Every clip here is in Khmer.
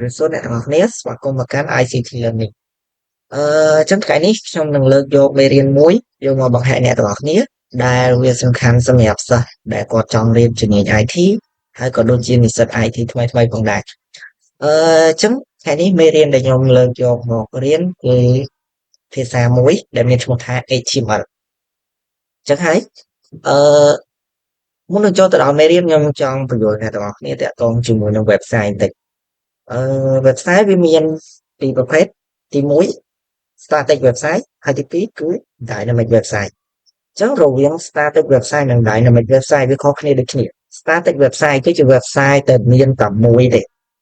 resource អ្នកទាំងអស់គ្នាស្វាគមន៍មកកាន់ ICT Learning ចឹងថ្ងៃនេះខ្ញុំនឹងលើកយកមេរៀនមួយយកមកបង្ហាញអ្នកទាំងអស់គ្នាដែលវាសំខាន់សម្រាប់សិស្សដែលគាត់ចង់រៀនជំនាញ IT ហើយក៏ដូចជានិស្សិត IT ថ្មីៗផងដែរចឹងថ្ងៃនេះមេរៀនដែលខ្ញុំលើកយកមករៀនគឺភាសាមួយដែលមានឈ្មោះថា HTML ចឹងហើយអឺមុននឹងចូលទៅដល់មេរៀនខ្ញុំចង់បញ្យល់អ្នកទាំងអស់គ្នាទាក់ទងជាមួយនឹង website បន្តិចwebsite វាមានពីរប្រភេទទី1 static website ហើយទី2គឺ dynamic website អញ្ចឹងរវាង static website និង dynamic website វាខុសគ្នាដូចគ្នា static website គឺជា website ដែលមានតែមួយទេ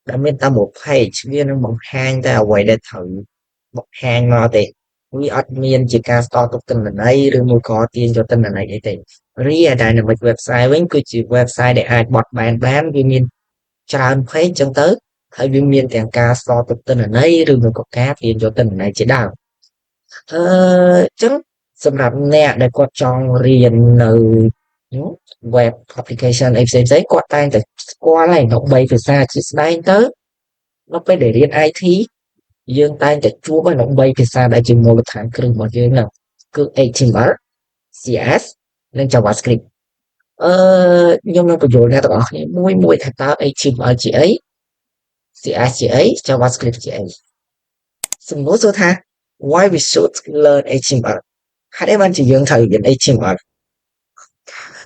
ដែលមានតែមួយ page វានឹងបង្ហាញតែអ្វីដែលត្រូវបង្ហាញមកទេវាអត់មានជាការស្ទាត់ទុកទិន្នន័យឬមួយក៏ទាញយកទិន្នន័យអីទេរីឯ dynamic website វិញគឺជា website ដែលអាចបត់បែនបានវាមានច្រើន page អញ្ចឹងទៅហើយវាមានទាំងការស្ទាត់ទុកទិន្នន័យឬមួយក៏ការទាញយកទិន្នន័យជាដើមអញ្ចឹងសម្រាប់អ្នកដែលគាត់ចង់រៀននៅ web application អីផ្សេងៗគាត់តែងតែស្គាល់ហើយនៅ3ភាសាជាស្ដែងទៅនៅពេលដែលរៀន IT យើងតែងតែជួបហើយនៅ3ភាសាដែលជាមូលដ្ឋានគ្រឹះរបស់យើងហ្នឹងគឺ HTML CS និង JavaScript ខ្ញុំនឹងបញ្យល់អ្នកទាំងអស់គ្នាមួយថាតើ HTML ជាអី CS ជាអី JavaScript ជាអីសំណួរសួរថា why we should learn HTML ហេតុអីបានជាយើងត្រូវរៀន HTML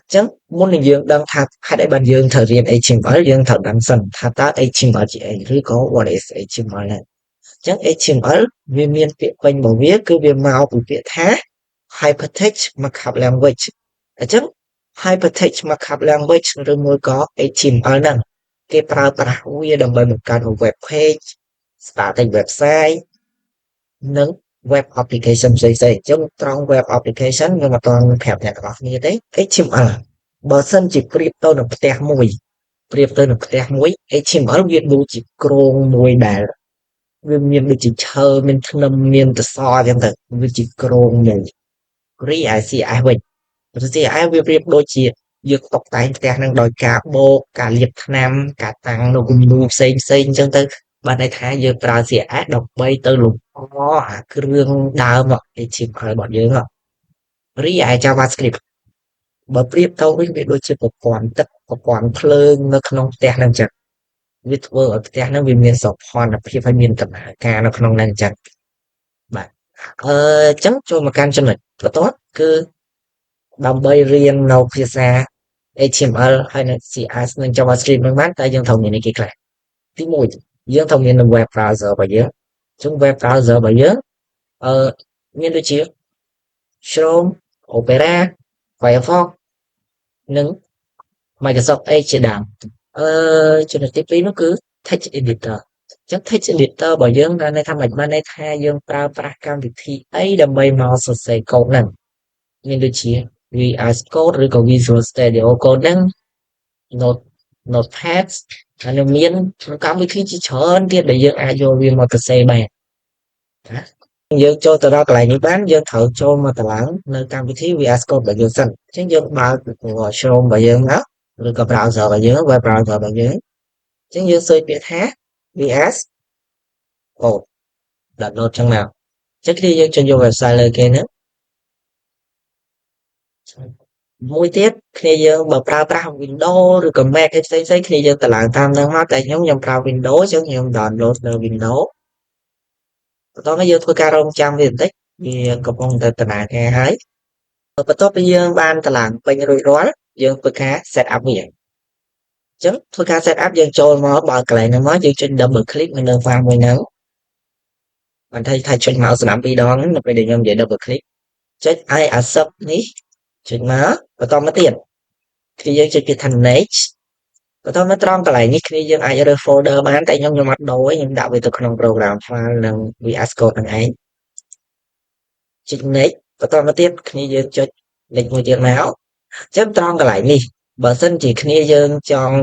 អញ្ចឹងមុននឹងយើងដឹងថាហេតុអីបានយើងត្រូវរៀន HTML យើងត្រូវដឹងសិនថាតើ HTML ជាអីឬក៏ what is HTML ហ្នឹងអញ្ចឹង HTML វាមានពាក្យពេញរបស់វាគឺវាមកពីពាក្យថា Hypertext Markup Language អញ្ចឹង Hypertext Markup Language ឬមួយក៏ HTML ហ្នឹងគេប្រើប្រាស់វាដើម្បីបង្កើត web page static website និង web application ផ្សេងៗអញ្ចឹងត្រង់ web application ខ្ញុំអត់ទាន់ប្រាប់អ្នកទាំងអស់គ្នាទេ HTML បើសិនជាប្រៀបទៅនឹងផ្ទះមួយ HTML វាដូចជាគ្រោងមួយដែលវាមានដូចជាឈើមានធ្នឹមមានសសរអញ្ចឹងទៅវាជាគ្រោងមួយរីឯ CSS វិញ CSS វាប្រៀបដូចជាយើងតុបតែងផ្ទះនឹងដោយការបូកការលាបថ្នាំការតាំងនៅគំនូរផ្សេងៗអញ្ចឹងទៅបានន័យថាយើងប្រើ CSS ដើម្បីទៅលម្អអាគ្រឿងដើម HTML របស់យើងរីឯ JavaScript បើប្រៀបទៅវិញវាដូចជាប្រព័ន្ធទឹកប្រព័ន្ធភ្លើងនៅក្នុងផ្ទះហ្នឹងអញ្ចឹងវាធ្វើឲ្យផ្ទះហ្នឹងវាមានសោភ័ណភាពហើយមានដំណើរការនៅក្នុងហ្នឹងអញ្ចឹងបាទអញ្ចឹងចូលមកកាន់ចំណុចបន្ទាប់គឺដើម្បីរៀននៅភាសា HTML ហើយនិង CS និង JavaScript ហ្នឹងបានតែយើងត្រូវមានអីគេខ្លះទី1យើងត្រូវមាននៅ web browser របស់យើងអញ្ចឹង web browser របស់យើងអឺមានដូចជា Chrome Opera Firefox និង Microsoft Edge ជាដើមចំណុចទី2នោះគឺ text editor អញ្ចឹង text editor របស់យើងបានន័យថាមិនបានន័យថាយើងប្រើប្រាស់កម្មវិធីអីដើម្បីមកសរសេរកូដហ្នឹងមានដូចជា VS Code ឬក៏ Visual Studio Code ហ្នឹង Notepad ហើយនឹងមានកម្មវិធីជាច្រើនទៀតដែលយើងអាចយកវាមកសរសេរបានយើងចូលទៅដល់កន្លែងនេះបានយើងត្រូវចូលមកតម្លើងនៅកម្មវិធី VS Code របស់យើងសិនអញ្ចឹងយើងបើក Chrome របស់យើងមកឬក៏ browser របស់យើង web browser របស់យើងអញ្ចឹងយើង search ពាក្យថា VS Code download ចឹងមកអញ្ចឹងគឺយើងចុចយក website លើគេហ្នឹងមួយទៀតគ្នាយើងបើប្រើប្រាស់ Windows ឬក៏ Mac អីផ្សេងៗគ្នាយើងតម្លើងតាមហ្នឹងមកតែខ្ញុំប្រើ Windows អញ្ចឹងខ្ញុំ download នៅ Windows បន្ទាប់មកយើងធ្វើការរងចាំវាបន្តិចវាកំពុងតែដំណើរការហើយបន្ទាប់ពីយើងបានតម្លើងពេញរួចរាល់យើងធ្វើការ set up វាអញ្ចឹងធ្វើការ set up យើងចូលមកបើកកន្លែងហ្នឹងមកយើងចុច double click នៅលើ file មួយហ្នឹងបានថាចុចមកស្ដាំពីរដងនៅពេលដែលខ្ញុំនិយាយ double click ចុច I accept នេះចុចមកបន្តមកទៀតគឺយើងចុចពាក្យថា next បន្តមកត្រង់កន្លែងនេះគ្នាយើងអាចរើស folder បានតែខ្ញុំអត់ដូរទេខ្ញុំដាក់វាទៅក្នុង program file និង VS Code នឹងឯងចុច next បន្តមកទៀតគ្នាយើងចុច next មួយទៀតមកអញ្ចឹងត្រង់កន្លែងនេះបើសិនជាគ្នាយើងចង់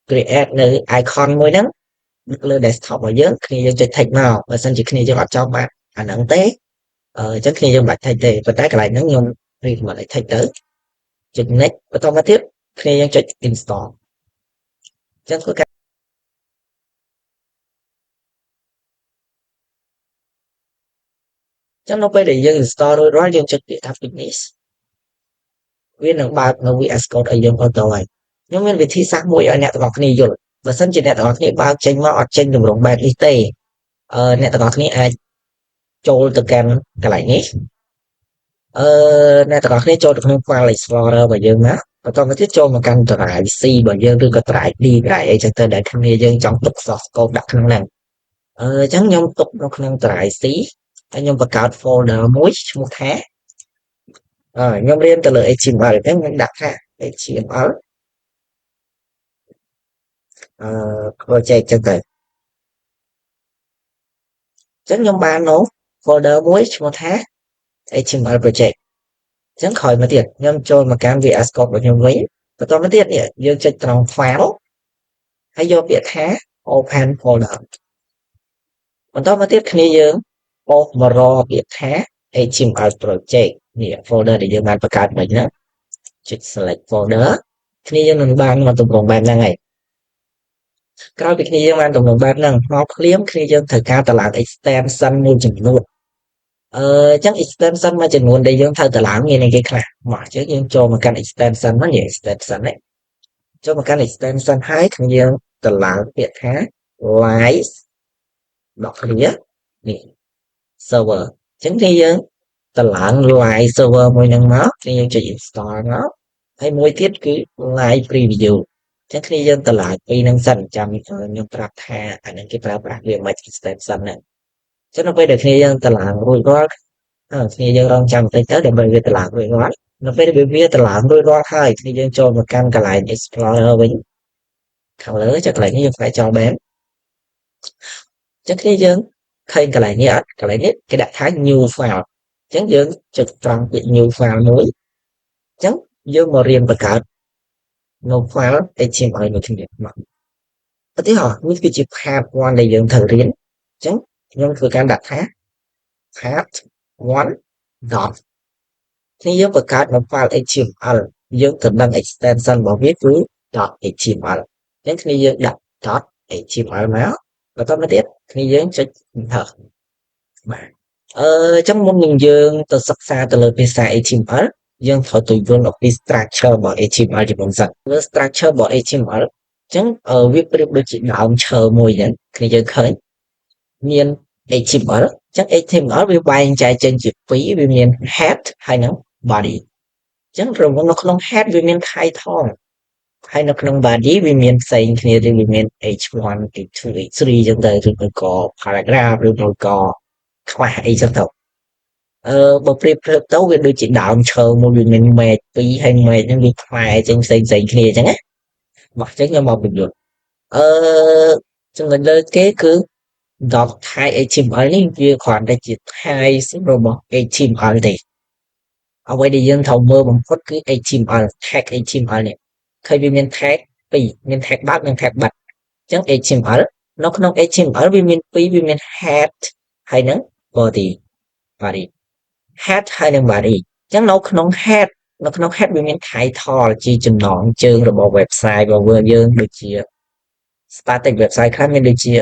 create នៅ icon មួយហ្នឹងលើ desktop របស់យើងគ្នាយើងចុច text មកបើសិនជាគ្នាយើងអត់ចង់បានអាហ្នឹងទេអញ្ចឹងគ្នាយើងមិនបាច់ text ទេប៉ុន្តែកន្លែងហ្នឹងខ្ញុំ recommend ឲ្យ text ទៅចុច next បន្តមកទៀតគ្នាយើងចុច install អញ្ចឹងធ្វើការ ចឹងនៅពេលដែលយើង install រួចរាល់យើងចុចពាក្យថា finish វានឹងបើកនៅ VS Code ឲ្យយើងបន្តហើយខ្ញុំមានវិធីសាស្ត្រមួយឲ្យអ្នកទាំងអស់គ្នាយល់បើសិនជាអ្នកទាំងអស់គ្នាបើកចេញមកអត់ចេញទម្រង់បែបនេះទេអ្នកទាំងអស់គ្នាអាចចូលទៅកាន់កន្លែងនេះអ្នកទាំងអស់គ្នាចូលទៅក្នុង File Explorer របស់យើងណាបន្តមកទៀតចូលមកកាន់ Drive C របស់យើងឬក៏ Drive D Drive អីចឹងទៅដែលគ្នាយើងចង់ទុក source code ដាក់ក្នុងហ្នឹងអញ្ចឹងខ្ញុំទុកនៅក្នុង Drive C ហើយខ្ញុំបង្កើត folder មួយឈ្មោះថាខ្ញុំរៀនទៅលើ HTML អញ្ចឹងខ្ញុំដាក់ថា HTML project ចឹងទៅអញ្ចឹងខ្ញុំបាននៅ folder មួយឈ្មោះថា HTML project អញ្ចឹងក្រោយមកទៀតខ្ញុំចូលមកកាន់ VS Code របស់ខ្ញុំវិញបន្តមកទៀតនេះយើងចុចត្រង់ file ហើយយកពាក្យថា open folder បន្តមកទៀតគ្នាយើងបោះមករកពាក្យថា HTML project នេះ folder ដែលយើងបានបង្កើតមិញណាចុច select folder គ្នាយើងនឹងបានមកទម្រង់បែបហ្នឹងហើយក្រោយពីគ្នាយើងបានទម្រង់បែបហ្នឹងមកភ្លាមគ្នាយើងត្រូវការតឡើង extension មួយចំនួនអញ្ចឹង extension មួយចំនួនដែលយើងត្រូវតឡើងមានអីគេខ្លះមកអញ្ចឹងយើងចូលមកកាន់ extension ហ្នឹង extension ហ្នឹងចូលមកកាន់ extension ហើយគ្នាយើងតឡើងពាក្យថា live ដកគ្នានេះ server អញ្ចឹងគ្នាយើងតឡើង live server មួយហ្នឹងមកគ្នាយើងចុច install មកហើយមួយទៀតគឺ live preview ចឹងគ្នាយើងតឡើងពីរហ្នឹងសិនចាំខ្ញុំប្រាប់ថាអាហ្នឹងគេប្រើប្រាស់វាមិន extension ហ្នឹងចឹងនៅពេលដែលគ្នាយើងតឡើងរួចរាល់គ្នាយើងរងចាំបន្តិចទៅដើម្បីវាតឡើងរួចរាល់នៅពេលដែលវាតឡើងរួចរាល់ហើយគ្នាយើងចូលមកកាន់កន្លែង explorer វិញខាងលើចុចកន្លែងនេះយើងផ្លែចោលបែបចឹងគ្នាយើងឃើញកន្លែងនេះអត់កន្លែងនេះគេដាក់ថា new file ចឹងយើងចុចត្រង់ពាក្យ new file មួយចឹងយើងមករៀនបង្កើត no file HTML មួយគ្នាមកឧទាហរណ៍នេះគឺជា part 1ដែលយើងត្រូវរៀនអញ្ចឹងខ្ញុំធ្វើការដាក់ថា part 1 dot នេះយើងបង្កើតនៅ file HTML យើងត្រូវដឹង extension របស់វាគឺ .html អញ្ចឹងគ្នាយើងដាក់ .html មកបន្តមកទៀតគ្នាយើងចុច enter បាទអញ្ចឹងមុននឹងយើងទៅសិក្សាទៅលើភាសា HTML យើងត្រូវទៅយល់អំពី structure របស់ HTML ជាមុនសិនលើ structure របស់ HTML អញ្ចឹងវាប្រៀបដូចជាដើមឈើមួយអញ្ចឹងគ្នាយើងឃើញមាន HTML អញ្ចឹង HTML វាបែងចែកចេញជាពីរវាមាន head ហើយនិង body អញ្ចឹងរង្វង់នៅក្នុង head វាមាន title ហើយនៅក្នុង body វាមានផ្សេងគ្នាឬវាមាន h1 h2 h3 អញ្ចឹងទៅឬក៏ paragraph ឬក៏ខ្វះអីចឹងទៅបើប្រៀបទៅវាដូចជាដើមឈើមួយវាមានមែកពីរហើយមែកហ្នឹងវាផ្លែចេញផ្សេងគ្នាអញ្ចឹងណាមកអញ្ចឹងខ្ញុំមកបញ្យល់អឺចំណុចលើគេគឺ doc tag HTML នេះវាគ្រាន់តែជា tag របស់ HTML ទេអ្វីដែលយើងត្រូវមើលបំផុតគឺ HTML tag HTML នេះឃើញវាមាន tag ពីរមាន tag បើកនិង tag បិទអញ្ចឹង HTML នៅក្នុង HTML វាមានពីរវាមាន head ហើយនិង body head ហើយនិង body អញ្ចឹងនៅក្នុង head វាមាន title ជាចំណងជើងរបស់ website របស់យើងដូចជា static website ខ្លះមានដូចជា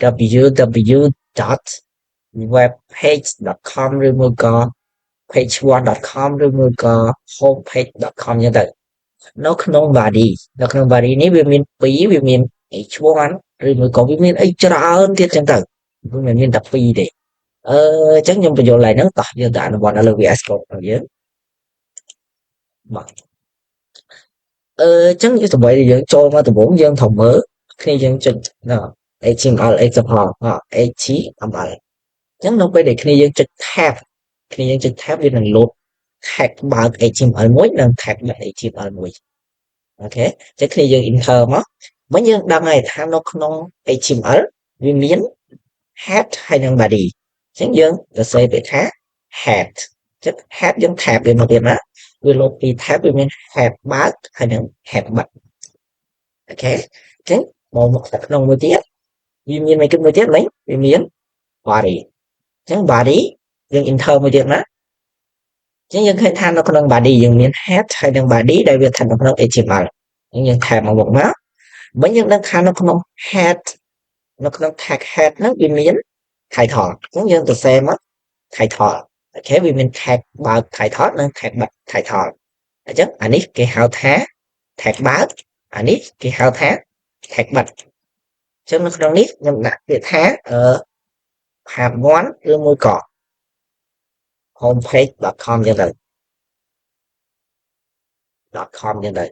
www.webpage.com ឬមួយក៏ page1.com ឬមួយក៏ homepage.com អញ្ចឹងទៅនៅក្នុង body នេះវាមានពីរវាមាន h1 ឬមួយក៏វាមានអីច្រើនទៀតអញ្ចឹងទៅវាមិនមានតែពីរទេអញ្ចឹងខ្ញុំបញ្យល់ឡើងហ្នឹងតោះយើងទៅអនុវត្តនៅលើ VS Code របស់យើងបាទអញ្ចឹងអ្វីដែលយើងចូលមកដំបូងយើងត្រូវមើលគ្នាយើងចុច HTML example HTML អញ្ចឹងនៅពេលដែលគ្នាយើងចុច tab វានឹង load tag បើក HTML មួយនិង tag បិទ HTML មួយអូខេអញ្ចឹងគ្នាយើង enter មកវិញយើងដឹងហើយថានៅក្នុង HTML វាមាន head ហើយនិង body អញ្ចឹងយើងសរសេរពាក្យថា head អញ្ចឹង head យើង tab វាមកទៀតណាវា load ពី tab វាមាន head បើកហើយនិង head បិទអូខេអញ្ចឹងមកក្នុងមួយទៀតវាមានមួយគិតមួយទៀតវិញវាមាន body អញ្ចឹង body យើង enter មួយទៀតណាអញ្ចឹងយើងឃើញថានៅក្នុង body យើងមាន head ហើយនិង body ដែលវាស្ថិតនៅក្នុង HTML អញ្ចឹងយើង tab មកវិញយើងដឹងថានៅក្នុង head នៅក្នុង tag head ហ្នឹងវាមាន title អញ្ចឹងយើងសរសេរមក title អូខេវាមាន tag បើក title និង tag បិទ title អញ្ចឹងអានេះគេហៅថា tag បើកអានេះគេហៅថា tag បិទអញ្ចឹងនៅក្នុងនេះខ្ញុំដាក់ពាក្យថា part 1 ឬមួយក៏ homepage.com អញ្ចឹងទៅ .com អញ្ចឹងទៅ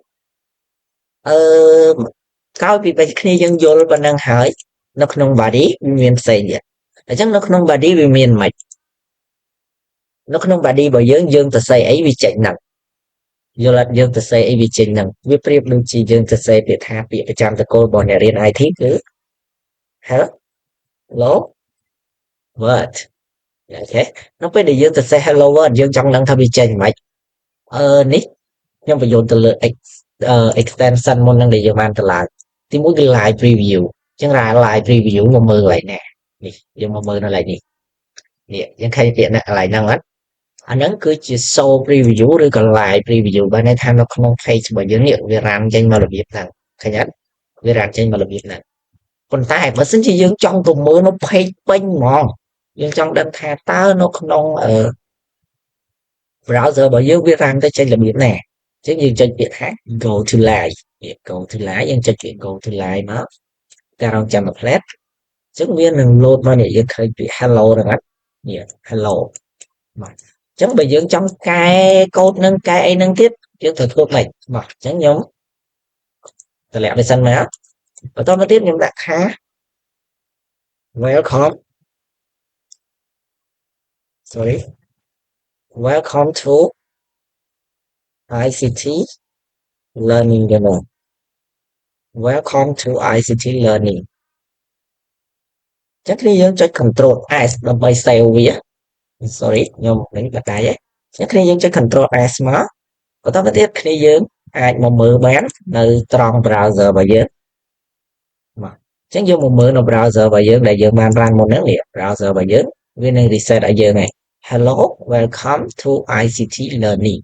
ក្រោយពីគ្នាយើងយល់ប៉ុណ្ណឹងហើយនៅក្នុង body វាមានផ្សេងទៀតអញ្ចឹងនៅក្នុង body វាមានមិននៅក្នុង body របស់យើងទៅសេអីវាចេញហ្នឹងយល់អត់យើងទៅសេអីវាចេញហ្នឹងវាប្រៀបដូចជាយើងទៅសេពាក្យថាពាក្យប្រចាំតកូលរបស់អ្នករៀន IT គឺ hello world អូខេនៅពេលដែលយើងទៅសេ hello world យើងចង់ដឹងថាវាចេញមិននេះខ្ញុំបញ្យល់ទៅលើ extension មុនហ្នឹងដែលយើងបានទៅឡើងទីមួយគឺ live preview អញ្ចឹង live preview មកមើលកន្លែងនេះយើងមកមើលនៅកន្លែងនេះយើងឃើញពាក្យណាកន្លែងហ្នឹងអត់អាហ្នឹងគឺជា show preview ឬក៏ live preview បានន័យថានៅក្នុង page របស់យើងនេះវារានចេញមករបៀបហ្នឹងឃើញអត់វារានចេញមករបៀបហ្នឹងប៉ុន្តែបើសិនជាយើងចង់ទៅមើលនៅ page ពេញហ្មងយើងចង់ដឹងថាតើនៅក្នុងbrowser របស់យើងវារានទៅចេញរបៀបណាអញ្ចឹងយើងចុចពាក្យថា go to live go to live យើងចុចពាក្យ go to live មកការរងចាំ template អញ្ចឹងវានឹង load មកនេះយើងឃើញពាក្យ hello ហ្នឹងអត់នេះ hello បាទអញ្ចឹងបើយើងចង់កែកូដនឹងកែអីនឹងទៀតយើងត្រូវធ្វើម៉េចបាទអញ្ចឹងខ្ញុំតម្លាក់វាសិនមកបន្តមកទៀតខ្ញុំដាក់ថា welcome to ICT learning demo welcome to ICT learning ចឹងគ្នាយើងចុច control S ដើម្បី save វា sorry ខ្ញុំនឹងបតាយចឹងគ្នាយើងចុច control S មកបន្តទៅទៀតគ្នាយើងអាចមកមើលបាននៅត្រង់ browser របស់យើងមកអញ្ចឹងយើងមកមើលនៅ browser របស់យើងដែលយើងបាន run មុនហ្នឹងនេះ browser របស់យើងវានឹង reset ឲ្យយើងហើយ hello welcome to ICT learning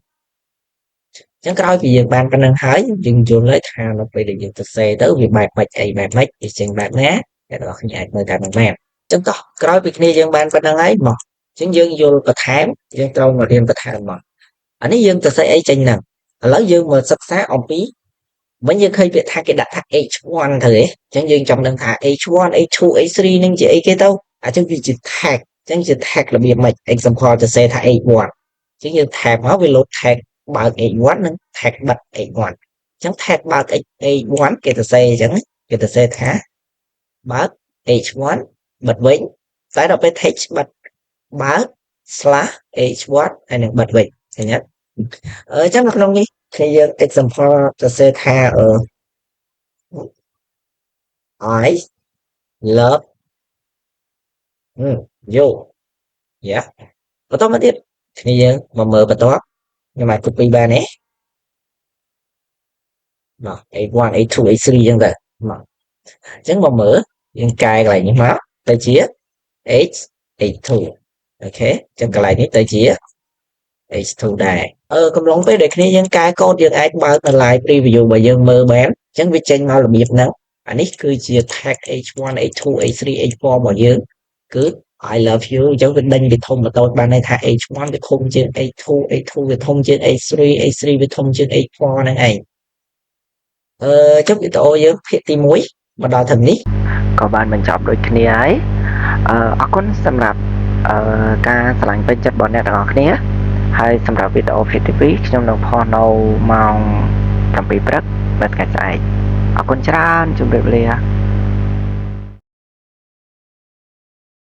អញ្ចឹងក្រោយពីយើងបានប៉ុណ្្នឹងហើយយើងយល់ហើយថានៅពេលដែលយើងទៅសេទៅវាបែបម៉េចអីបែបម៉េចវាចេញបែបណាអ្នកនរគ្នាអាចមើលតាមបានអញ្ចឹងតោះក្រោយពីគ្នាយើងបានប៉ុណ្្នឹងហើយមកអញ្ចឹងយើងយល់បន្ថែមយើងត្រូវមករៀនបន្ថែមមកអានេះយើងទៅសេអីចេញហ្នឹងឥឡូវយើងមកសិក្សាអំពីវិញយើងឃើញពាក្យថាគេដាក់ថា H1 ទៅហ៎អញ្ចឹងយើងចង់ដឹងថា H1 H2 H3 នឹងជាអីគេទៅអញ្ចឹងវាជា tag អញ្ចឹងជា tag របៀបម៉េច example ទៅសេថា H1 អញ្ចឹងយើង tab មកវា load tag បើក H1 និង tag បិទ H1 អញ្ចឹង tag បើក H1 គេទៅសេអញ្ចឹងគេទៅសេថាបើក H1 បិទវិញតែដល់ពេល tag បិទបើក slash H1 ហើយនឹងបិទវិញឃើញអត់អញ្ចឹងនៅក្នុងនេះគឺយើង example ទៅសេថាI love you yeah បន្តមកទៀតគ្នាយើងមកមើលបន្តខ្ញុំអាច copy បានទេមក A1 A2 A3 អញ្ចឹងទៅមកអញ្ចឹងមកមើលយើងកែកន្លែងនេះមកទៅជា H H2 អូខេអញ្ចឹងកន្លែងនេះទៅជា H2 ដែរកំឡុងពេលដែលគ្នាយើងកែកូដយើងអាចបើកនៅ live preview របស់យើងមើលបានអញ្ចឹងវាចេញមករបៀបហ្នឹងអានេះគឺជា tag H1 H2 H3 H4 របស់យើងគឺ I love you អញ្ចឹងវាដេញវាធំបន្តិចបានន័យថា H1 វាធំជាង H2 H2 វាធំជាង H3 H3 វាធំជាង H4 ហ្នឹងឯងចុះវីដេអូយើងភាគទី1មកដល់ត្រឹមនេះក៏បានបញ្ចប់ដូចគ្នាហើយអរគុណសម្រាប់ការឆ្លងពេញចិត្តរបស់អ្នកទាំងអស់គ្នាហើយសម្រាប់វីដេអូភាគទី2ខ្ញុំនឹងផុសនៅម៉ោង7ព្រឹកនៅថ្ងៃស្អែកអរគុណច្រើនជម្រាបលា